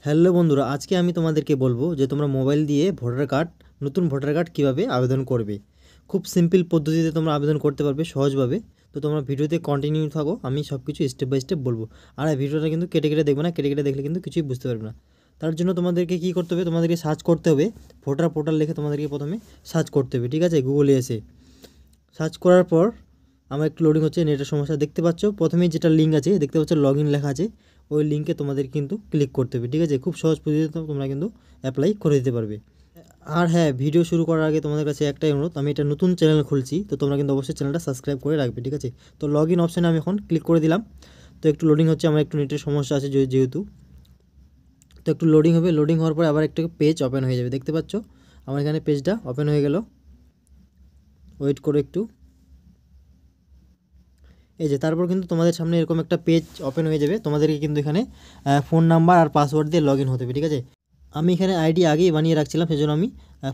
Hello বন্ধুরা, আজকে আমি তোমাদেরকে বলবো যে তোমরা মোবাইল দিয়ে নতুন ভোটার কার্ড কীভাবে আবেদন করবে। খুব সিম্পল পদ্ধতিতে তোমরা আবেদন করতে পারবে সহজভাবে। তো তোমরা ভিডিওতে কন্টিনিউ থাকো, আমি সব কিছু স্টেপ বাই স্টেপ বলবো। আর এই ভিডিওটা কিন্তু কেটে কেটে দেখবে না, কেটে কেটে দেখলে কিন্তু কিছুই বুঝতে পারবে না। তার জন্য তোমাদেরকে কী করতে হবে, তোমাদেরকে সার্চ করতে হবে। ভোটার পোর্টাল লিখে তোমাদেরকে প্রথমে সার্চ করতে হবে, ঠিক আছে? গুগলে এসে সার্চ করার পর আমার একটু লোডিং হচ্ছে, নেটের সমস্যা। দেখতে পাচ্ছ প্রথমেই যেটা লিঙ্ক আছে, দেখতে পাচ্ছ লগ ইন লেখা আছে, ওই লিঙ্কে তোমাদের কিন্তু ক্লিক করতে হবে, ঠিক আছে? খুব সহজ পদ্ধতিতে তোমরা কিন্তু অ্যাপ্লাই করে দিতে পারবে। আর হ্যাঁ, ভিডিও শুরু করার আগে তোমাদের কাছে একটাই অনুরোধ, আমি এটা নতুন চ্যানেল খুলছি, তো তোমরা কিন্তু অবশ্যই চ্যানেলটা সাবস্ক্রাইব করে রাখবে, ঠিক আছে? তো লগ ইন অপশানে আমি এখন ক্লিক করে দিলাম। তো একটু লোডিং হচ্ছে, আমার একটু নেটের সমস্যা আছে যেহেতু। তো একটু লোডিং হবে, লোডিং হওয়ার পরে আবার একটু পেজ ওপেন হয়ে যাবে। দেখতে পাচ্ছ আমার এখানে পেজটা ওপেন হয়ে গেল। ওয়েট করো একটু। এই যে তারপর কিন্তু তোমাদের সামনে এরকম একটা পেজ ওপেন হয়ে যাবে। তোমাদেরকে কিন্তু এখানে ফোন নাম্বার আর পাসওয়ার্ড দিয়ে লগ ইন হতে হবে, ঠিক আছে? আমি এখানে আইডি আগেই বানিয়ে রাখছিলাম, সেজন্য আমি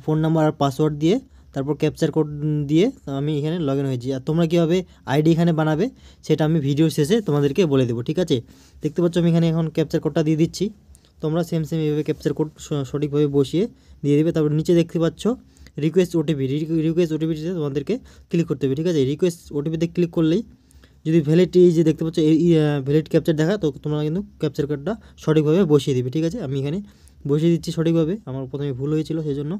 ফোন নাম্বার আর পাসওয়ার্ড দিয়ে তারপর ক্যাপচার কোড দিয়ে আমি এখানে লগ ইন হয়েছি। আর তোমরা কীভাবে আইডি এখানে বানাবে সেটা আমি ভিডিও শেষে তোমাদেরকে বলে দেবো, ঠিক আছে? দেখতে পাচ্ছ আমি এখানে এখন ক্যাপচার কোডটা দিয়ে দিচ্ছি। তোমরা সেম এইভাবে ক্যাপচার কোড সঠিকভাবে বসিয়ে দিয়ে দেবে। তারপর নিচে দেখতে পাচ্ছ রিকোয়েস্ট ওটিপি, রিকোয়েস্ট ওটিপিতে তোমাদেরকে ক্লিক করতে হবে, ঠিক আছে? রিকোয়েস্ট ওটিপিতে ক্লিক করলেই যদি ভ্যালিড, এই যে দেখতে পাচ্ছ এই ভ্যালিড ক্যাপচার দেখা, তো তোমরা কিন্তু ক্যাপচার কোডটা সঠিকভাবে বসিয়ে দিবে, ঠিক আছে? আমি এখানে বসিয়ে দিচ্ছি সঠিকভাবে, আমার প্রথমে ভুল হয়েছিল সেই জন্য।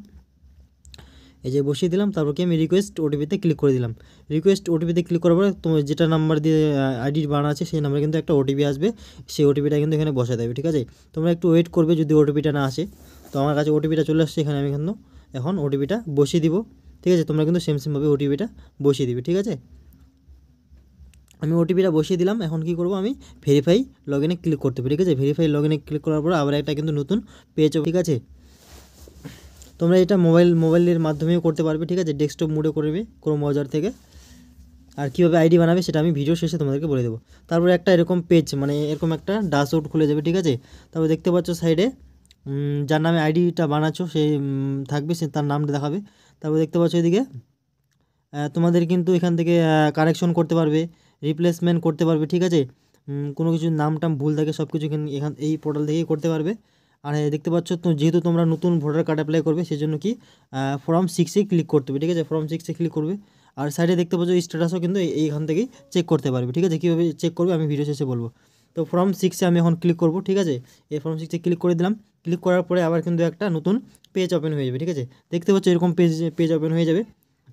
এই যে বসিয়ে দিলাম, তারপর কি আমি রিকোয়েস্ট ওটিপিতে ক্লিক করে দিলাম। রিকোয়েস্ট ওটিপিতে ক্লিক করার পরে তোমার যেটা নাম্বার দিয়ে আইডি বানা আছে সেই নাম্বারে কিন্তু একটা ওটিপি আসবে, সেই ওটিপিটা কিন্তু এখানে বসা দেবে, ঠিক আছে? তোমরা একটু ওয়েট করবে যদি ওটিপিটা না আসে। তো আমার কাছে ওটিপিটা চলে আসছে, এখানে আমি কিন্তু এখন ওটিপিটা বসিয়ে দিব, ঠিক আছে? তোমরা কিন্তু সেমভাবে ওটিপিটা বসিয়ে দিবে, ঠিক আছে? আমি ওটিপিটা বসিয়ে দিলাম। এখন কি করব, আমি ভেরিফাই লগ ইনে ক্লিক করতে হবে, ঠিক আছে? ভেরিফাই লগ ইনে ক্লিক করার পর আবার একটা কিন্তু নতুন পেজ, ঠিক আছে? তোমরা এটা মোবাইলের মাধ্যমেও করতে পারবে, ঠিক আছে? ডেস্কটপ মোডে করবে ক্রোম ব্রাউজার থেকে। আর কীভাবে আইডি বানাবে সেটা আমি ভিডিও শেষে তোমাদেরকে বলে দেবো। তারপরে একটা এরকম পেজ, মানে এরকম একটা ড্যাশবোর্ড খুলে যাবে, ঠিক আছে? তারপর দেখতে পাচ্ছ সাইডে যার নামে আইডিটা বানাচ্ছো সে থাকবে, সে তার নামটা দেখাবে। তারপর দেখতে পাচ্ছ এদিকে তোমাদের কিন্তু এখান থেকে কারেকশন করতে পারবে, রিপ্লেসমেন্ট করতে পারবে, ঠিক আছে? কোনো কিছু নাম টাম ভুল থাকে সব কিছু এই পোর্টাল থেকেই করতে পারবে। আর দেখতে পাচ্ছ তো, যেহেতু তোমরা নতুন ভোটার কার্ড অ্যাপ্লাই করবে সেজন্য কি ফর্ম 6-এ ক্লিক করতে হবে, ঠিক আছে? ফর্ম 6-এ ক্লিক করবে। আর সাইডে দেখতে পাচ্ছ স্ট্যাটাসও কিন্তু এইখান থেকেই চেক করতে পারবে, ঠিক আছে? কীভাবে চেক করবে আমি ভিডিও শেষে বলবো। তো ফর্ম 6-এ আমি এখন ক্লিক করব, ঠিক আছে? এই ফর্ম 6-এ ক্লিক করে দিলাম। ক্লিক করার পরে আবার কিন্তু একটা নতুন পেজ ওপেন হয়ে যাবে, ঠিক আছে? দেখতে পাচ্ছ এরকম পেজ ওপেন হয়ে যাবে।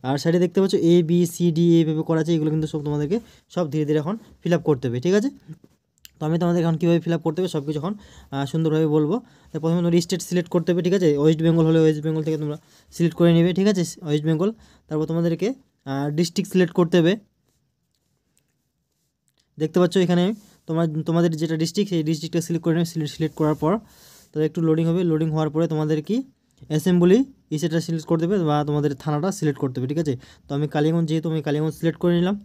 আর সাইডে দেখতে পাচ্ছ ABCD এইভাবে করা আছে, এগুলো কিন্তু সব তোমাদেরকে সব ধীরে ধীরে এখন ফিল আপ করতে হবে, ঠিক আছে? তো আমি তোমাদের এখন কীভাবে ফিল আপ করতে হবে সব কিছু এখন সুন্দরভাবে বলবো। তো প্রথমে তোমার স্টেট সিলেক্ট করতে হবে, ঠিক আছে? ওয়েস্ট বেঙ্গল হলে ওয়েস্ট বেঙ্গল থেকে তোমরা সিলেক্ট করে নেবে, ঠিক আছে? ওয়েস্ট বেঙ্গল। তারপর তোমাদেরকে ডিস্ট্রিক্ট সিলেক্ট করতে হবে। দেখতে পাচ্ছ এখানে তোমাদের যেটা ডিস্ট্রিক্ট, সেই ডিস্ট্রিক্টটা সিলেক্ট করে নেবে। সিলেক্ট করার পর তো একটু লোডিং হবে, লোডিং হওয়ার পরে তোমাদের কি অ্যাসেম্বলি সেটা সিলেক্ট করতে হবে বা তোমাদের থানাটা সিলেক্ট করতে হবে, ঠিক আছে? তো আমি কালিয়াগঞ্জ, যেহেতু আমি কালিয়াগঞ্জ সিলেক্ট করে নিলাম।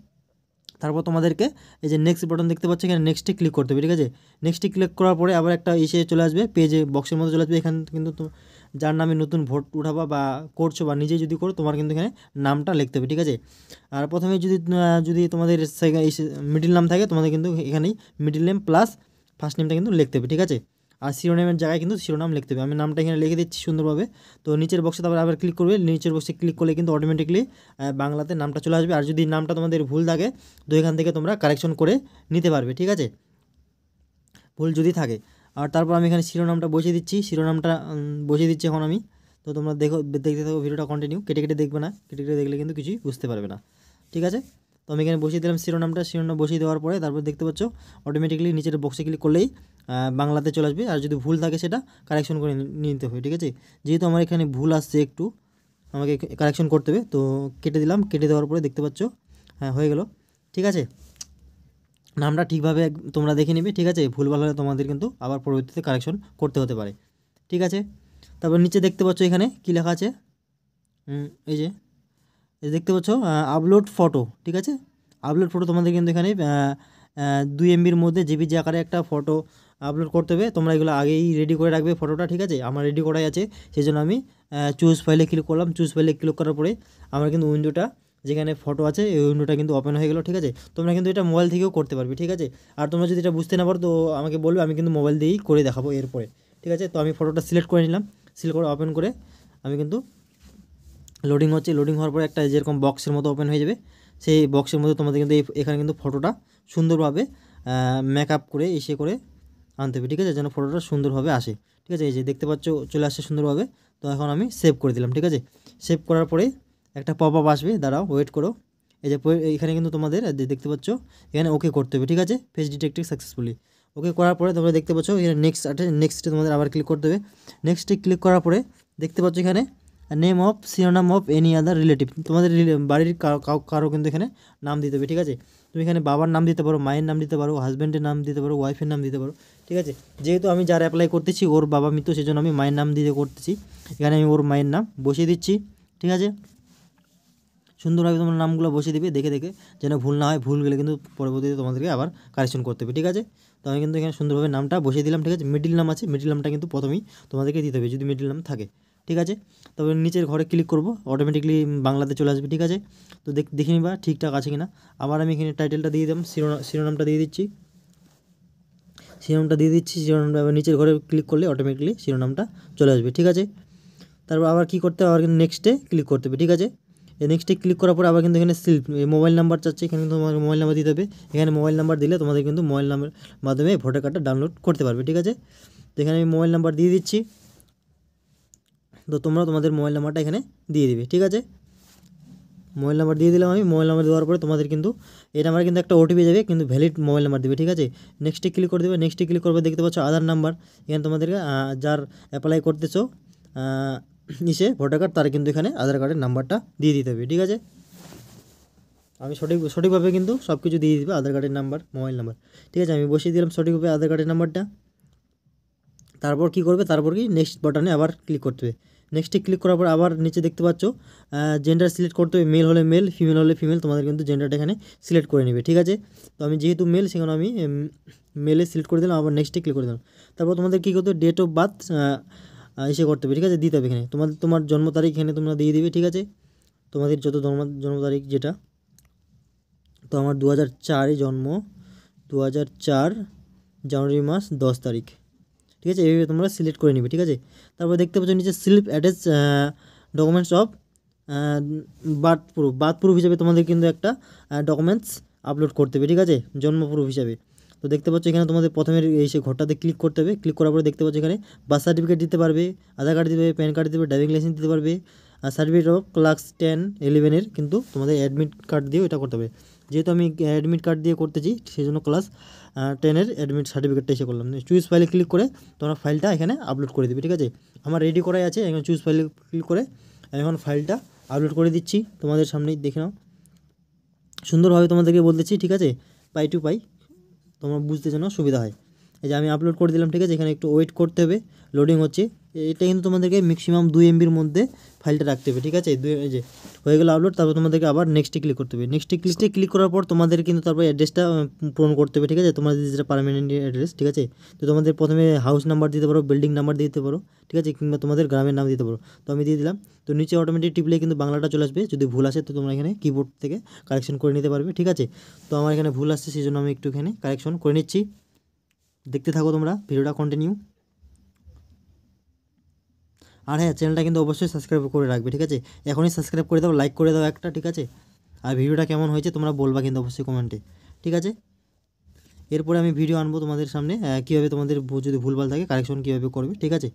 তারপর তোমাদেরকে এই যে নেক্সট বাটন দেখতে পাচ্ছ, এখানে নেক্সটে ক্লিক করতে হবে, ঠিক আছে? নেক্সটে ক্লিক করার পরে আবার একটা চলে আসবে, পেজে বক্সের মধ্যে চলে আসবে। এখানে কিন্তু যার নামে নতুন ভোট উঠাবা বা করছো বা নিজে যদি করো, তোমার কিন্তু এখানে নামটা লিখতে হবে, ঠিক আছে? আর প্রথমে যদি তোমাদের মিডিল নাম থাকে, তোমাদের কিন্তু এখানেই মিডিল নেম প্লাস ফার্স্ট নেমটা কিন্তু লিখতে হবে, ঠিক আছে? আর শিরোনামের জায়গায় কিন্তু শিরোনাম লিখতে হবে। আমি নামটা এখানে লিখে দিচ্ছি সুন্দরভাবে। তো নিচের বক্সে আবার ক্লিক করবে। নিচের বক্সে ক্লিক করলে কিন্তু অটোমেটিকলি বাংলাতে নামটা চলে আসবে। আর যদি নামটা তোমাদের ভুল থাকে, তো এখান থেকে তোমরা কারেকশন করে নিতে পারবে, ঠিক আছে? ভুল যদি থাকে। আর তারপর আমি এখানে শিরোনামটা বসিয়ে দিচ্ছি, শিরোনামটা বসিয়ে দিচ্ছি এখন আমি। তো তোমরা দেখতে থাকো ভিডিওটা কন্টিনিউ, কেটে কেটে দেখবে না, কেটে কেটে দেখলে কিন্তু কিছুই বুঝতে পারবে না, ঠিক আছে? তো আমি এখানে বসিয়ে দিলাম শিরোনাম বসিয়ে দেওয়ার পরে তারপর দেখতে পাচ্ছ অটোমেটিকলি নিচের বক্সে ক্লিক করলেই বাংলাতে চলে আসবে। আর যদি ভুল থাকে সেটা কারেকশন করে নিতে হবে, ঠিক আছে? যেহেতু আমার এখানে ভুল আসছে একটু, আমাকে কারেকশন করতে হবে। তো কেটে দিলাম, কেটে দেওয়ার পরে দেখতে পাচ্ছ হ্যাঁ হয়ে গেল, ঠিক আছে? নামটা ঠিকভাবে তোমরা দেখে নিবে, ঠিক আছে? ভুলভাল হলে তোমাদের কিন্তু আবার পরবর্তীতে কারেকশন করতে হতে পারে, ঠিক আছে? তারপর নিচে দেখতে পাচ্ছ এখানে কী লেখা আছে, এই যে দেখতে পাচ্ছ আপলোড ফটো, ঠিক আছে? আপলোড ফটো তোমাদের কিন্তু এখানে 2 MBর মধ্যে জিপিজি আকারে একটা ফটো আপলোড করতে হবে। তোমরা এগুলো আগেই রেডি করে রাখবে ফটোটা, ঠিক আছে? আমার রেডি করাই আছে, সেই জন্য আমি চুজ ফাইলে ক্লিক করলাম। চুজ ফাইলে ক্লিক করার পরে আমার কিন্তু উইন্ডোটা, যেখানে ফটো আছে এই উইন্ডোটা কিন্তু ওপেন হয়ে গেল, ঠিক আছে? তোমরা কিন্তু এটা মোবাইল থেকেও করতে পারবে, ঠিক আছে? আর তোমরা যদি এটা বুঝতে না পারো তো আমাকে বলবে, আমি কিন্তু মোবাইল দিয়েই করে দেখাবো এরপরে, ঠিক আছে। তো আমি ফটোটা সিলেক্ট করে নিলাম, সিলেক্ট করে ওপেন করে আমি কিন্তু লোডিং হচ্ছে, লোডিং হওয়ার পরে একটা যেরকম বক্সের মতো ওপেন হয়ে যাবে, সেই বক্সের মধ্যে তোমাদের কিন্তু এখানে কিন্তু ফটোটা সুন্দরভাবে মেকআপ করে করে আনতে হবে, ঠিক আছে, যেন ফটোটা সুন্দরভাবে আসে, ঠিক আছে। এই যে দেখতে পাচ্ছ চলে আসছে সুন্দরভাবে। তো এখন আমি সেভ করে দিলাম, ঠিক আছে। সেভ করার পরে একটা পপ আপ আসবে, দাঁড়াও ওয়েট করো। এই যে এখানে কিন্তু তোমাদের দেখতে পাচ্ছ এখানে ওকে করতে হবে, ঠিক আছে, ফেস ডিটেক্টেড সাকসেসফুলি। ওকে করার পরে তোমরা দেখতে পাচ্ছ এখানে নেক্সট আছে, নেক্সটে তোমাদের আবার ক্লিক করতে হবে। নেক্সটে ক্লিক করার পরে দেখতে পাচ্ছ এখানে নেম অফ শিরোনাম অফ এনি আদার রিলেটিভ, তোমাদের বাড়ির কারো কিন্তু এখানে নাম দিতে হবে, ঠিক আছে। তুমি এখানে বাবার নাম দিতে পারো, মায়ের নাম দিতে পারো, হাজব্যান্ডের নাম দিতে পারো, ওয়াইফের নাম দিতে পারো, ঠিক আছে। যেহেতু আমি যার অ্যাপ্লাই করতেছি ওর বাবা মৃত, সেই জন্য আমি মায়ের নাম দিয়ে করতেছি। এখানে আমি ওর মায়ের নাম বসিয়ে দিচ্ছি, ঠিক আছে। সুন্দরভাবে তোমরা নামগুলো বসিয়ে দিবে দেখে দেখে, যেন ভুল না হয়। ভুল গেলে কিন্তু পরবর্তীতে তোমাদেরকে আবার কারেকশন করতে হবে, ঠিক আছে। তো আমি কিন্তু এখানে সুন্দরভাবে নামটা বসিয়ে দিলাম, ঠিক আছে। মিডিল নাম আছে, মিডিল নামটা কিন্তু প্রথমেই তোমাদেরকে দিতে হবে যদি মিডিল নাম থাকে, ঠিক আছে। তবে নিচের ঘরে ক্লিক করব, অটোমেটিকলি বাংলাতে চলে আসবে, ঠিক আছে। তো দেখে নিবা ঠিকঠাক আছে কিনা। আবার আমি এখানে টাইটেলটা দিয়ে দিলাম, শিরোনামটা দিয়ে দিচ্ছি, শিরোনামটা আবার নিচের ঘরে ক্লিক করলে অটোমেটিকলি শিরোনামটা চলে আসবে, ঠিক আছে। তারপর আবার কী করতে হবে, আবার কিন্তু নেক্সটে ক্লিক করতে হবে, ঠিক আছে। এই নেক্সটে ক্লিক করার পর আবার কিন্তু এখানে মোবাইল নাম্বার চাচ্ছে, এখানে কিন্তু তোমার মোবাইল নাম্বার দিতে হবে। এখানে মোবাইল নাম্বার দিলে তোমাদের কিন্তু মোবাইল নাম্বারের মাধ্যমে ভোটার কার্ডটা ডাউনলোড করতে পারবে, ঠিক আছে। তো এখানে আমি মোবাইল নাম্বার দিয়ে দিচ্ছি। তো তোমরা তোমাদের মোবাইল নাম্বারটা এখানে দিয়ে দিবে, ঠিক আছে। মোবাইল নাম্বার দিয়ে দিলাম আমি। মোবাইল নাম্বার দেওয়ার পরে তোমাদের কিন্তু এই নাম্বারে কিন্তু একটা ওটিপি যাবে, কিন্তু ভ্যালিড মোবাইল নাম্বার দেবে, ঠিক আছে। নেক্সটে ক্লিক করে দেবে, নেক্সটে ক্লিক করবে দেখতে পাচ্ছ আধার নাম্বার। এখানে তোমাদেরকে যার অ্যাপ্লাই করতেছো ভোটার কার্ড, তার কিন্তু এখানে আধার কার্ডের নাম্বারটা দিয়ে দিতে হবে, ঠিক আছে। আমি সঠিকভাবে কিন্তু সব কিছু দিয়ে দিবে, আধার কার্ডের নাম্বার, মোবাইল নাম্বার, ঠিক আছে। আমি বসিয়ে দিলাম সঠিকভাবে আধার কার্ডের নাম্বারটা। তারপর কি করবে, তারপর কি নেক্সট বাটনে আবার ক্লিক করতে হবে। নেক্সটে ক্লিক করার পর আবার নিচে দেখতে পাচ্ছ জেন্ডার সিলেক্ট করতে হবে, মেল হলে মেল, ফিমেল হলে ফিমেল, তোমাদের কিন্তু জেন্ডারটা এখানে সিলেক্ট করে নেবে, ঠিক আছে। তো আমি যেহেতু মেল, সেখানে আমি মেলে সিলেক্ট করে দিলাম, আবার নেক্সটে ক্লিক করে দিলাম। তারপর তোমাদের কী করতে হবে, ডেট অফ বার্থ করতে হবে, ঠিক আছে, দিতে হবে এখানে তোমার জন্ম তারিখ এখানে তোমরা দিয়ে দিবে, ঠিক আছে। তোমাদের যত জন্ম তারিখ যেটা, তো আমার 2004-এ জন্ম, 2004 জানুয়ারি মাস 10 তারিখ, ঠিক আছে। এইভাবে তোমরা সিলেক্ট করে নিবে, ঠিক আছে। তারপর দেখতে পাচ্ছ নিচে self attach documents of birth proof হিসাবে তোমাদের কিন্তু একটা ডকুমেন্টস আপলোড করতে হবে, ঠিক আছে, জন্ম প্রুফ হিসাবে। তো দেখতে পাচ্ছ এখানে তোমাদের প্রথমে সেই ঘরটাতে ক্লিক করতে হবে। ক্লিক করার পরে দেখতে পাচ্ছ এখানে বার্থ সার্টিফিকেট দিতে পারবে, আধার কার্ড দিতে পারবে, প্যান কার্ড দিতে পারবে, ড্রাইভিং লাইসেন্স দিতে পারবে, আর সার্টিফিকেট অফ ক্লাস 10-11 কিন্তু তোমাদের অ্যাডমিট কার্ড দিয়েও এটা করতে হবে। যেহেতু আমি অ্যাডমিট কার্ড দিয়ে করতেছি, সেই জন্য ক্লাস 10-এর অ্যাডমিট সার্টিফিকেটটা এসে করলাম। চুজ ফাইলে ক্লিক করে তোমরা ফাইলটা এখানে আপলোড করে দেবে, ঠিক আছে। আমার রেডি করাই আছে, এখানে চুজ ফাইলে ক্লিক করে আমি এখন ফাইলটা আপলোড করে দিচ্ছি, তোমাদের সামনেই দেখে নাও। সুন্দরভাবে তোমাদেরকে বলতেছি, ঠিক আছে, পাই টু পাই, তোমরা বুঝতে যেন সুবিধা হয়। এই যে আমি আপলোড করে দিলাম, ঠিক আছে। এখানে একটু ওয়েট করতে হবে, লোডিং হচ্ছে। এটা কিন্তু তোমাদেরকে ম্যাক্সিমাম 2 MBর মধ্যে ফাইলটা রাখতে হবে, ঠিক আছে। এই যে হয়ে গেল আপলোড। তারপর তোমাদেরকে আবার নেক্সটে ক্লিক করতে হবে। নেক্সটে ক্লিক করার পর তোমাদের কিন্তু তারপর অ্যাড্রেসটা পূরণ করতে হবে, ঠিক আছে, তোমাদের যেটা পার্মানেন্ট অ্যাড্রেস, ঠিক আছে। তো তোমাদের প্রথমে হাউস নাম্বার দিতে পারো, বিল্ডিং নাম্বার দিতে পারো, ঠিক আছে, কিংবা তোমাদের গ্রামের নাম দিতে পারো। তো আমি দিয়ে দিলাম। তো নিচে অটোমেটিক টিপলে কিন্তু বাংলাটা চলে আসবে। যদি ভুল আসে তো তোমরা এখানে কিবোর্ড থেকে কারেকশন করে নিতে পারবে, ঠিক আছে। তো আমার এখানে ভুল আসছে, সেই জন্য আমি একটু এখানে কারেকশন করে নিচ্ছি। দেখতে থাকো তোমরা ভিডিওটা কন্টিনিউ। আর হ্যাঁ, চ্যানেলটা কিন্তু অবশ্যই সাবস্ক্রাইব করে রাখবে, ঠিক আছে। এখনই সাবস্ক্রাইব করে দাও, লাইক করে দাও একটা, ঠিক আছে। আর ভিডিওটা কেমন হয়েছে তোমরা বলবা কিন্তু অবশ্যই কমেন্টে, ঠিক আছে। এরপরে আমি ভিডিও আনবো তোমাদের সামনে, কীভাবে তোমাদের যদি ভুলভাল থাকে কারেকশন কীভাবে করবে, ঠিক আছে।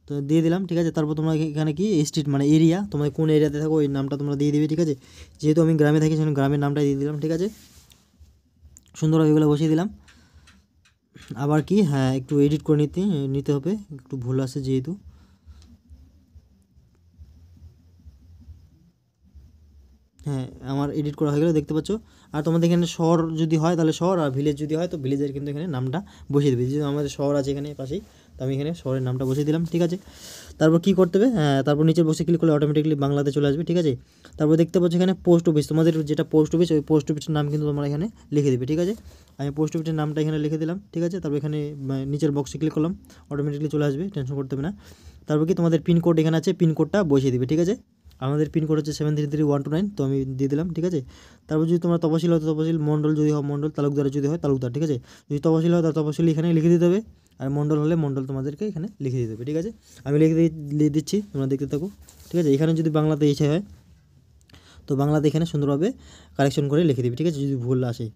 তো দিয়ে দিলাম, ঠিক আছে। তারপর তোমরা এখানে কি স্ট্রিট মানে এরিয়া, তোমরা কোন এরিয়াতে থাকো ওই নামটা তোমরা দিয়ে দিবে, ঠিক আছে। যেহেতু আমি গ্রামে থাকি, সেখানে গ্রামের নামটা দিয়ে দিলাম, ঠিক আছে। সুন্দরভাবে এগুলো বসিয়ে দিলাম। আবার কি, হ্যাঁ, একটু এডিট করে নিতে হবে, একটু ভুল আছে যেহেতু। হ্যাঁ, আমার এডিট করা হয়ে গেলে দেখতে পাচ্ছ। আর তোমাদের এখানে শহর যদি হয় তাহলে শহর, আর ভিলেজ যদি হয় তো ভিলেজের কিন্তু এখানে নামটা বসিয়ে দেবে। যেহেতু আমাদের শহর আছে এখানে পাশেই, তো আমি এখানে শহরের নামটা বসিয়ে দিলাম, ঠিক আছে। তারপর কী করতে হবে, তারপর নিচে বসে ক্লিক করলে অটোমেটিকলি বাংলাতে চলে আসবে, ঠিক আছে। তারপর দেখতে পাচ্ছ এখানে পোস্ট অফিস, তোমাদের যেটা পোস্ট অফিস, ওই পোস্ট অফিসের নাম কিন্তু তোমরা এখানে লিখে দেবে, ঠিক আছে। আমি পোস্ট অফিসের নামটা এখানে লিখে দিলাম, ঠিক আছে। তারপর এখানে নিচের বক্সে ক্লিক করলাম, অটোমেটিকলি চলে আসবে, টেনশন করতে হবে না। তারপর কি তোমাদের পিনকোড এখানে আছে, পিনকোডটা বসিয়ে দিবে, ঠিক আছে। আমাদের পিনকোড হচ্ছে 733129, তো আমি দিয়ে দিলাম, ঠিক আছে। তারপর যদি তোমরা তপশিল হয় তো তপশিল, মণ্ডল যদি হয় মণ্ডল, তালুকদার যদি হয় তালুকদার, ঠিক আছে। যদি তপশিল হয় তাহলে তপশিল এখানে লিখে দিতে হবে, আর মণ্ডল হলে মণ্ডল তোমাদেরকে এখানে লিখে দিতে হবে, ঠিক আছে। আমি লিখে দিচ্ছি, তোমরা দেখতে থাকো, ঠিক আছে। এখানে যদি বাংলাতে ইচ্ছে হয় তো বাংলাতে এখানে সুন্দরভাবে কারেকশন করে লিখে দিবি, ঠিক আছে, যদি ভুল আসে,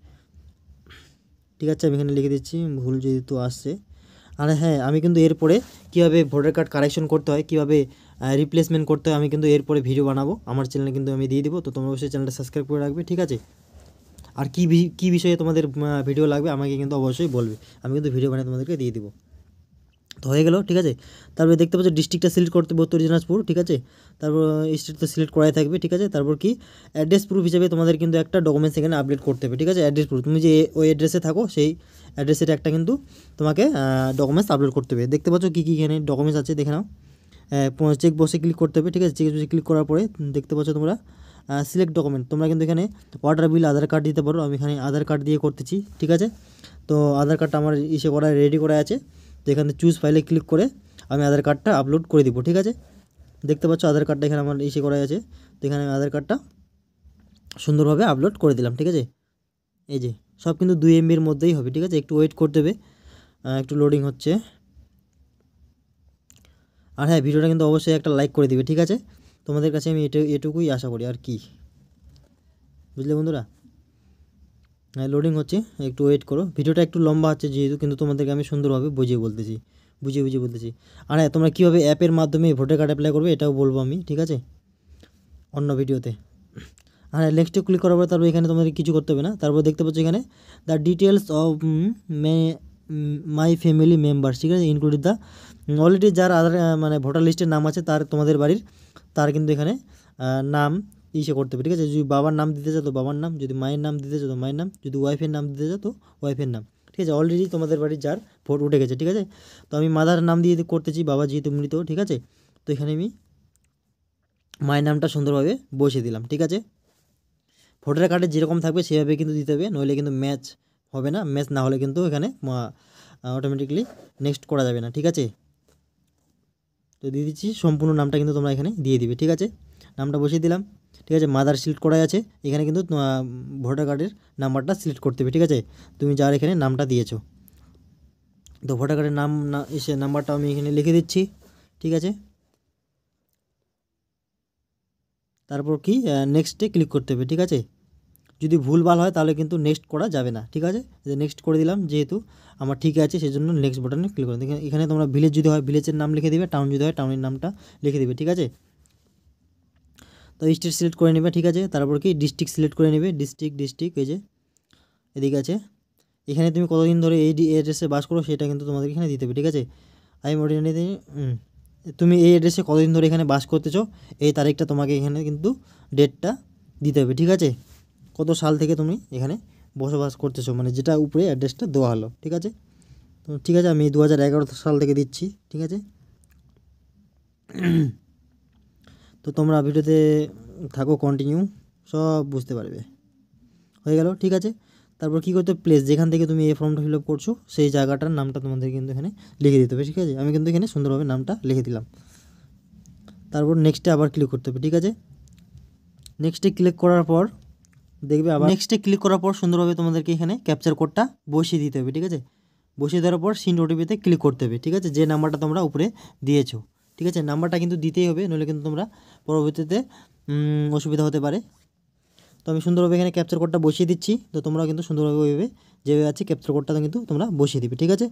ঠিক আছে। আমি এখানে লিখে দিচ্ছি ভুল যেহেতু আসছে। আর হ্যাঁ, আমি কিন্তু এরপরে কীভাবে ভোটার কার্ড কারেকশন করতে হয়, কীভাবে রিপ্লেসমেন্ট করতে হয়, আমি কিন্তু এরপরে ভিডিও বানাবো আমার চ্যানেলে, কিন্তু আমি দিয়ে দিব। তো তোমরা অবশ্যই চ্যানেলটা সাবস্ক্রাইব করে রাখবে, ঠিক আছে। আর কী বিষয়ে তোমাদের ভিডিও লাগবে আমাকে কিন্তু অবশ্যই বলবে, আমি কিন্তু ভিডিও বানিয়ে তোমাদেরকে দিয়ে দিব। তো হয়ে গেল, ঠিক আছে। তারপরে দেখতে পাচ্ছ ডিস্ট্রিক্টটা সিলেক্ট করতে হবে, উত্তর দিনাজপুর, ঠিক আছে। তারপর স্টেট তো সিলেক্ট করাই থাকবে, ঠিক আছে। তারপর কি অ্যাড্রেস প্রুফ হিসেবে তোমাদের কিন্তু একটা ডকুমেন্টস এখানে আপডেট করতে হবে, ঠিক আছে। অ্যাড্রেস প্রুফ, তুমি যে ওই অ্যাড্রেসে থাকো সেই অ্যাড্রেসের একটা কিন্তু তোমাকে ডকুমেন্টস আপলোড করতে হবে। দেখতে পাচ্ছ কী কী এখানে ডকুমেন্টস আছে, দেখে নাও। চেক বক্সে ক্লিক করতে হবে, ঠিক আছে। চেক বক্সে ক্লিক করার পরে দেখতে পাচ্ছ তোমরা সিলেক্ট ডকুমেন্ট, তোমরা কিন্তু এখানে ওয়াটার বিল, আধার কার্ড দিতে পারো। আমি এখানে আধার কার্ড দিয়ে করতেছি, ঠিক আছে। তো আধার কার্ডটা আমার করা রেডি করা আছে। তো এখানে চুজ ফাইলে ক্লিক করে আমি আধার কার্ডটা আপলোড করে দিব, ঠিক আছে। দেখতে পাচ্ছ আধার কার্ডটা এখানে আমার করা আছে। তো এখানে আমি আধার কার্ডটা সুন্দরভাবে আপলোড করে দিলাম, ঠিক আছে। এই যে সব কিন্তু 2 MBর মধ্যেই হবে, ঠিক আছে। একটু ওয়েট করতে হবে, একটু লোডিং হচ্ছে। আর হ্যাঁ, ভিডিওটা কিন্তু অবশ্যই একটা লাইক করে দিবে, ঠিক আছে। তোমাদের কাছে আমি এটুকুই আশা করি, আর কি, বুঝলে বন্ধুরা। হ্যাঁ, লোডিং হচ্ছে, একটু ওয়েট করো। ভিডিওটা একটু লম্বা হচ্ছে যেহেতু, কিন্তু তোমাদেরকে আমি সুন্দরভাবে বুঝিয়ে বলতেছি। আর হ্যাঁ, তোমরা কীভাবে অ্যাপের মাধ্যমে ভোটার কার্ড অ্যাপ্লাই করবে এটাও বলবো আমি, ঠিক আছে, অন্য ভিডিওতে। আর নেক্সটে ক্লিক করার পর তারপর এখানে তোমাদের কিছু করতে হবে না। তারপর দেখতে পাচ্ছ এখানে the details of my family members, ঠিক আছে, ইনক্লুডেড দ্য, অলরেডি যার আধার মানে ভোটার লিস্টের নাম আছে তার, তোমাদের বাড়ির তার কিন্তু এখানে নাম করতে হবে, ঠিক আছে। যদি বাবার নাম দিতে চাও তো বাবার নাম, যদি মায়ের নাম দিতে চাও তো মায়ের নাম, যদি ওয়াইফের নাম দিতে চাও তো ওয়াইফের নাম, ঠিক আছে। অলরেডি তোমাদের বাড়ির যার ভোট উঠে গেছে, ঠিক আছে। তো আমি মাদার নাম দিয়ে করতেছি, বাবা যেহেতু মৃত, ঠিক আছে। তো এখানে আমি মায়ের নামটা সুন্দরভাবে বসিয়ে দিলাম, ঠিক আছে। ভোটার কার্ডে যেরকম থাকবে সেভাবে কিন্তু দিতে হবে, নইলে কিন্তু ম্যাচ হবে না। ম্যাচ না হলে কিন্তু এখানে অটোমেটিকলি নেক্সট করা যাবে না, ঠিক আছে। তো দিয়ে দিচ্ছি, সম্পূর্ণ নামটা কিন্তু তোমরা এখানে দিয়ে দিবে, ঠিক আছে। নামটা বসিয়ে দিলাম, ঠিক আছে। মাদার সিলেক্ট করা আছে, এখানে কিন্তু ভোটার কার্ডের নাম্বারটা সিলেক্ট করতে হবে, ঠিক আছে, তুমি যার এখানে নামটা দিয়েছো। তো ভোটার কার্ডের নাম নাম্বারটা আমি এখানে লিখে দিচ্ছি, ঠিক আছে। তারপর কি নেক্সটে ক্লিক করতে হবে, ঠিক আছে। যদি ভুলভাল হয় তাহলে কিন্তু নেক্সট করা যাবে না, ঠিক আছে। যে নেক্সট করে দিলাম, যেহেতু আমার ঠিক আছে সেই জন্য নেক্সট বাটনে ক্লিক করে এখানে তোমরা ভিলেজ যদি হয় ভিলেজের নাম লিখে দিবে, টাউন যদি হয় টাউনের নামটা লিখে দিবে, ঠিক আছে। তো স্টেট সিলেক্ট করে নেবে, ঠিক আছে। তারপর কি ডিস্ট্রিক্ট সিলেক্ট করে নেবে, ডিস্ট্রিক্ট এই যে এদিকে আছে। এখানে তুমি কতদিন ধরে এই অ্যাড্রেসে বাস করো সেটা কিন্তু তোমাদের এখানে দিতে হবে, ঠিক আছে। আমি অর্ডিনারি, তুমি এই অ্যাড্রেসে কতদিন ধরে এখানে বাস করতেছো এই তারিখটা তোমাকে এখানে কিন্তু ডেটটা দিতে হবে, ঠিক আছে। কত সাল থেকে তুমি এখানে বসবাস করতেছো, মানে যেটা উপরে অ্যাড্রেসটা দেওয়া হলো, ঠিক আছে। তো ঠিক আছে, আমি 2011 সাল থেকে দিচ্ছি, ঠিক আছে। তো তোমরা ভিডিওতে থাকো, কন্টিনিউ, সব বুঝতে পারবে। হয়ে গেল, ঠিক আছে। তারপর কী করতে, প্লেস যেখান থেকে তুমি এই ফর্মটা ফিল আপ করছো সেই জায়গাটার নামটা তোমাদের কিন্তু এখানে লিখে দিতে হবে, ঠিক আছে। আমি কিন্তু এখানে সুন্দরভাবে নামটা লিখে দিলাম। তারপর নেক্সটে আবার ক্লিক করতে হবে, ঠিক আছে। নেক্সটে ক্লিক করার পর দেখবে আবার নেক্সটে ক্লিক করার পর সুন্দরভাবে তোমাদেরকে এখানে ক্যাপচার কোডটা বসিয়ে দিতে হবে, ঠিক আছে। বসিয়ে দেওয়ার পর সিন ওটিপিতে ক্লিক করতে হবে, ঠিক আছে, যে নাম্বারটা তোমরা উপরে দিয়েছো, ঠিক আছে। নাম্বারটা কিন্তু দিতেই হবে, নইলে কিন্তু তোমরা পরবর্তীতে অসুবিধা হতে পারে। তো আমি সুন্দরভাবে এখানে ক্যাপচার কোডটা বসিয়ে দিচ্ছি। তো তোমরাও কিন্তু সুন্দরভাবে ওইভাবে যেভাবে আছে ক্যাপচার কোডটা কিন্তু তোমরা বসিয়ে দিবে, ঠিক আছে।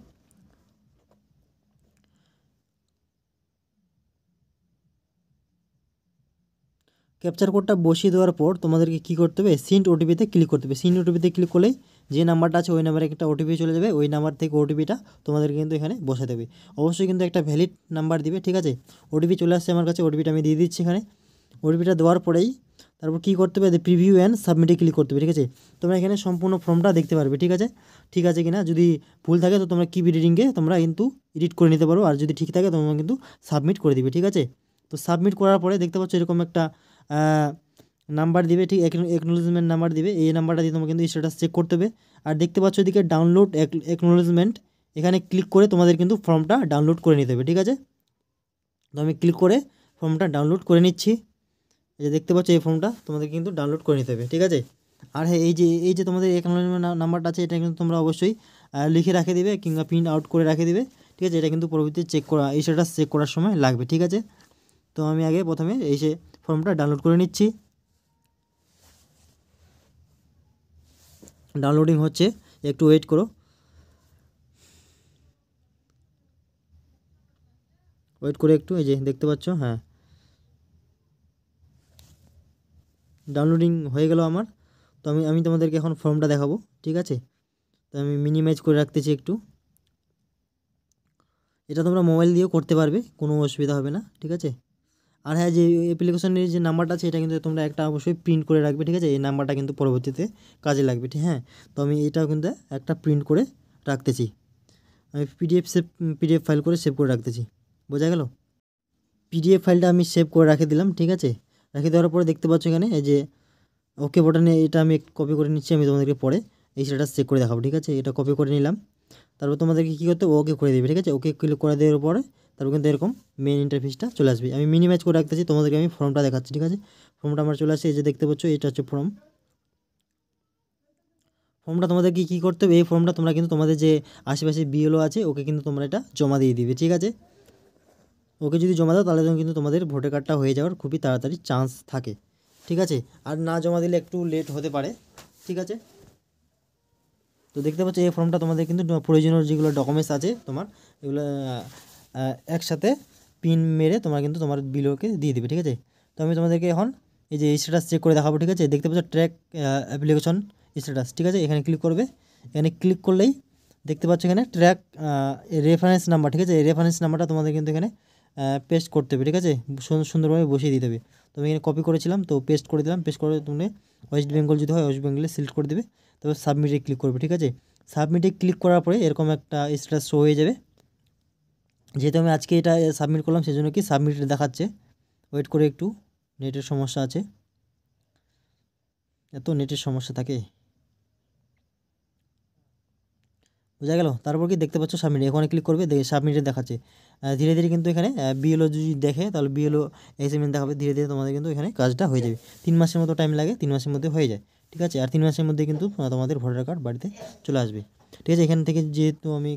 ক্যাপচার কোডটা বসিয়ে দেওয়ার পর তোমাদেরকে কী করতে হবে, সিন্ট ওটিপিতে ক্লিক করতে হবে। সিন্ট ওটিপিতে ক্লিক করলেই যে নাম্বারটা আছে ওই নাম্বারে একটা ওটিপি চলে যাবে, ওই নাম্বার থেকে ওটিপিটা তোমাদেরকে কিন্তু এখানে বসাতে হবে। অবশ্যই কিন্তু একটা ভ্যালিড নাম্বার দিবে, ঠিক আছে। ওটিপি চলে আসছে আমার কাছে, ওটিপিটা আমি দিয়ে দিচ্ছি এখানে। ওটিপিটা দেওয়ার পরেই তারপর কী করতে হবে, প্রিভিউ অ্যান্ড সাবমিটে ক্লিক করতে হবে, ঠিক আছে। তোমরা এখানে সম্পূর্ণ ফর্মটা দেখতে পারবে, ঠিক আছে কিনা। যদি ভুল থাকে তো তোমরা কিপ এডিটিংয়ে তোমরা কিন্তু এডিট করে নিতে পারো, আর যদি ঠিক থাকে তোমরা কিন্তু সাবমিট করে দিবে, ঠিক আছে। তো সাবমিট করার পরে দেখতে পাচ্ছ এরকম একটা নাম্বার দিবে, ঠিক অ্যাকনোলেজমেন্ট নাম্বার দিবে। এই নাম্বারটা দিয়ে তোমাকে কিন্তু স্ট্যাটাস চেক করতে হবে। আর দেখতে পাচ্ছ এদিকে ডাউনলোড অ্যাকনোলেজমেন্ট, এখানে ক্লিক করে তোমাদের কিন্তু ফর্মটা ডাউনলোড করে নিতে হবে, ঠিক আছে। তো আমি ক্লিক করে ফর্মটা ডাউনলোড করে নিচ্ছি। এই যে দেখতে পাচ্ছ এই ফর্মটা তোমাদের কিন্তু ডাউনলোড করে নিতে হবে, ঠিক আছে। আর হ্যাঁ, এই যে তোমাদের অ্যাকনোলেজমেন্ট নাম্বারটা আছে এটা কিন্তু তোমরা অবশ্যই লিখে রাখে দিবে কিংবা প্রিন্ট আউট করে রাখে দিবে। ঠিক আছে। এটা কিন্তু পরবর্তী চেক করা, এই স্ট্যাটাস চেক করার সময় লাগবে, ঠিক আছে। তো আমি আগে প্রথমে এসে ফর্মটা ডাউনলোড করে নিচ্ছি। ডাউনলোডিং হচ্ছে, একটু ওয়েট করো। ওয়েট করে একটু, এই যে দেখতে পাচ্ছ, হ্যাঁ ডাউনলোডিং হয়ে গেল আমার। তো আমি তোমাদেরকে এখন ফর্মটা দেখাবো, ঠিক আছে। তো আমি মিনিমাইজ করে রাখতেছি একটু। এটা তোমরা মোবাইল দিয়েও করতে পারবে, কোনো অসুবিধা হবে না, ঠিক আছে। আর হ্যাঁ, যে অ্যাপ্লিকেশনের যে নাম্বারটা আছে এটা কিন্তু তোমরা একটা অবশ্যই প্রিন্ট করে রাখবে, ঠিক আছে। এই নাম্বারটা কিন্তু পরবর্তীতে কাজে লাগবে, ঠিক, হ্যাঁ। তো আমি এটাও কিন্তু একটা প্রিন্ট করে রাখতেছি। আমি পিডিএফ ফাইল করে সেভ করে রাখতেছি, বোঝা গেল। পিডিএফ ফাইলটা আমি সেভ করে রেখে দিলাম, ঠিক আছে। রেখে দেওয়ার পরে দেখতে পাচ্ছ এখানে এই যে ওকে বাটনে, এটা আমি কপি করে নিচ্ছি। আমি তোমাদেরকে পরে এই স্ট্যাটাস চেক করে দেখাবো, ঠিক আছে। এটা কপি করে নিলাম। তারপর তোমাদেরকে কী করতে হবে, ওকে করে দেবে, ঠিক আছে। ওকে ক্লিক করে দেওয়ার পরে তারপর কিন্তু এরকম মেন ইন্টারফেসটা চলে আসবে। আমি মিনিমাইজ করে রাখতেছি, তোমাদেরকে আমি ফর্মটা দেখাচ্ছি, ঠিক আছে। ফর্মটা আমার চলে আসছে, এই যে দেখতে পাচ্ছ, এটা হচ্ছে ফর্মটা তোমাদেরকে কী করতে হবে, এই ফর্মটা তোমরা কিন্তু তোমাদের যে আশেপাশে বিএলও আছে ওকে কিন্তু তোমরা এটা জমা দিয়ে দিবে, ঠিক আছে। ওকে যদি জমা দাও তাহলে কিন্তু তোমাদের ভোটার কার্ডটা হয়ে যাওয়ার খুবই তাড়াতাড়ি চান্স থাকে, ঠিক আছে। আর না জমা দিলে একটু লেট হতে পারে, ঠিক আছে। তো দেখতে পাচ্ছ এই ফর্মটা তোমাদের কিন্তু প্রয়োজনীয় যেগুলো ডকুমেন্টস আছে তোমার, এগুলো একসাথে পিন মেরে তোমরা কিন্তু তোমার বিলোকে দিয়ে দেবে, ঠিক আছে। তো আমি তোমাদেরকে এখন এই যে স্ট্যাটাস চেক করে দেখাবো, ঠিক আছে। দেখতে পাচ্ছ ট্র্যাক অ্যাপ্লিকেশন স্ট্যাটাস, ঠিক আছে। এখানে ক্লিক করবে। এখানে ক্লিক করলেই দেখতে পাচ্ছ এখানে ট্র্যাক রেফারেন্স নাম্বার, ঠিক আছে। এই রেফারেন্স নাম্বারটা তোমাদের কিন্তু এখানে পেস্ট করতে হবে, ঠিক আছে। সুন্দরভাবে বসিয়ে দিতে হবে। তো আমি এখানে কপি করেছিলাম, তো পেস্ট করে দিলাম। পেস্ট করে তুমি ওয়েস্ট বেঙ্গল যদি হয় ওয়েস্ট বেঙ্গলে সিলেক্ট করে দেবে। তারপর সাবমিটে ক্লিক করবে, ঠিক আছে। সাবমিটে ক্লিক করার পরে এরকম একটা স্ট্যাটাস শো হয়ে যাবে। যেহেতু আমি আজকে এটা সাবমিট করলাম সেজন্য কি সাবমিট দেখাচ্ছে। ওয়েট করে একটু, নেটের সমস্যা আছে, এত নেটের সমস্যা থাকে, বোঝা গেল। তারপর কি দেখতে পাচ্ছ সাবমিট, এখানে ক্লিক করবে, সাবমিটে দেখাচ্ছে। ধীরে ধীরে কিন্তু এখানে বিএলও যদি দেখে তাহলে বিএলও এসএমএস দেখাবে। ধীরে ধীরে তোমাদের কিন্তু এখানে কাজটা হয়ে যাবে। 3 মাসের মতো টাইম লাগে, 3 মাসের মধ্যে হয়ে যায়, ঠিক আছে। আর 3 মাসের মধ্যে কিন্তু তোমাদের ভোটার কার্ড বাড়িতে চলে আসবে, ঠিক আছে। এখান থেকে যেহেতু আমি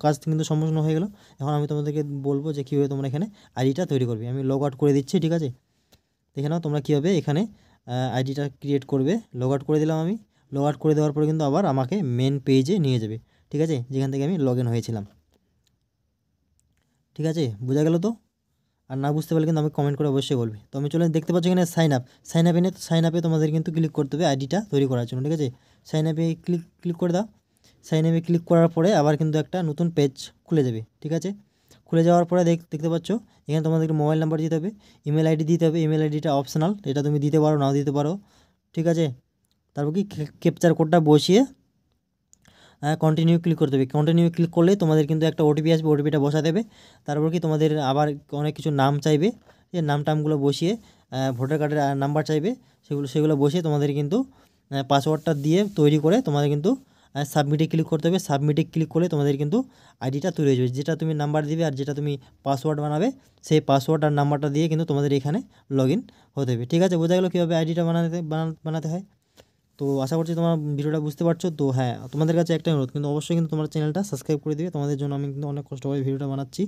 কাজ কিন্তু সম্পূর্ণ হয়ে গেল। এখন আমি তোমাদেরকে বলবো যে কীভাবে তোমরা এখানে আইডিটা তৈরি করবে। আমি লগ আউট করে দিচ্ছি, ঠিক আছে। দেখে নাও তোমরা কীভাবে এখানে আইডিটা ক্রিয়েট করবে। লগ আউট করে দিলাম আমি। লগ আউট করে দেওয়ার পরে কিন্তু আবার আমাকে মেন পেজে নিয়ে যাবে, ঠিক আছে, যেখান থেকে আমি লগ ইন হয়েছিলাম, ঠিক আছে। বোঝা গেল তো? আর না বুঝতে পারলে কিন্তু আমি কমেন্ট করে অবশ্যই বলবে। তো আমি চলে দেখতে পাচ্ছি এখানে সাইন আপে তোমাদের কিন্তু ক্লিক করতে হবে আইডিটা তৈরি করার জন্য, ঠিক আছে। সাইন আপে ক্লিক করে দাও। সাইন আপে ক্লিক করার পরে আবার কিন্তু একটা নতুন পেজ খুলে যাবে, ঠিক আছে। খুলে যাওয়ার পরে দেখতে পাচ্ছ এখানে তোমাদেরকে মোবাইল নাম্বার দিতে হবে, ইমেল আইডি দিতে হবে। ইমেল আইডিটা অপশনাল, এটা তুমি দিতে পারো নাও দিতে পারো, ঠিক আছে। তারপর কি ক্যাপচার কোডটা বসিয়ে কন্টিনিউ ক্লিক করতে হবে। কন্টিনিউ ক্লিক করলে তোমাদের কিন্তু একটা ওটিপি আসবে, ওটিপিটা বসা দেবে। তারপর কি তোমাদের আবার অনেক কিছু নাম চাইবে, এই টামগুলো বসিয়ে ভোটার কার্ডের নাম্বার চাইবে, সেগুলো বসিয়ে তোমাদের কিন্তু পাসওয়ার্ডটা দিয়ে তৈরি করে তোমাদের কিন্তু সাবমিটে ক্লিক করতে হবে। সাবমিটে ক্লিক করলে তোমাদের কিন্তু আইডিটা তৈরি হয়ে যাবে। যেটা তুমি নাম্বার দিবে আর যেটা তুমি পাসওয়ার্ড বানাবে সেই পাসওয়ার্ড আর নাম্বারটা দিয়ে কিন্তু তোমাদের এখানে লগ ইন হতে হবে, ঠিক আছে। বোঝা গেলো কীভাবে আইডিটা বানাতে হয়। তো আশা করছি তোমার ভিডিওটা বুঝতে পারছো। তো হ্যাঁ, তোমাদের কাছে একটা অনুরোধ, কিন্তু অবশ্যই কিন্তু তোমার চ্যানেলটা সাবস্ক্রাইব করে দিবে। তোমাদের জন্য আমি কিন্তু অনেক কষ্ট করে ভিডিওটা বানাচ্ছি।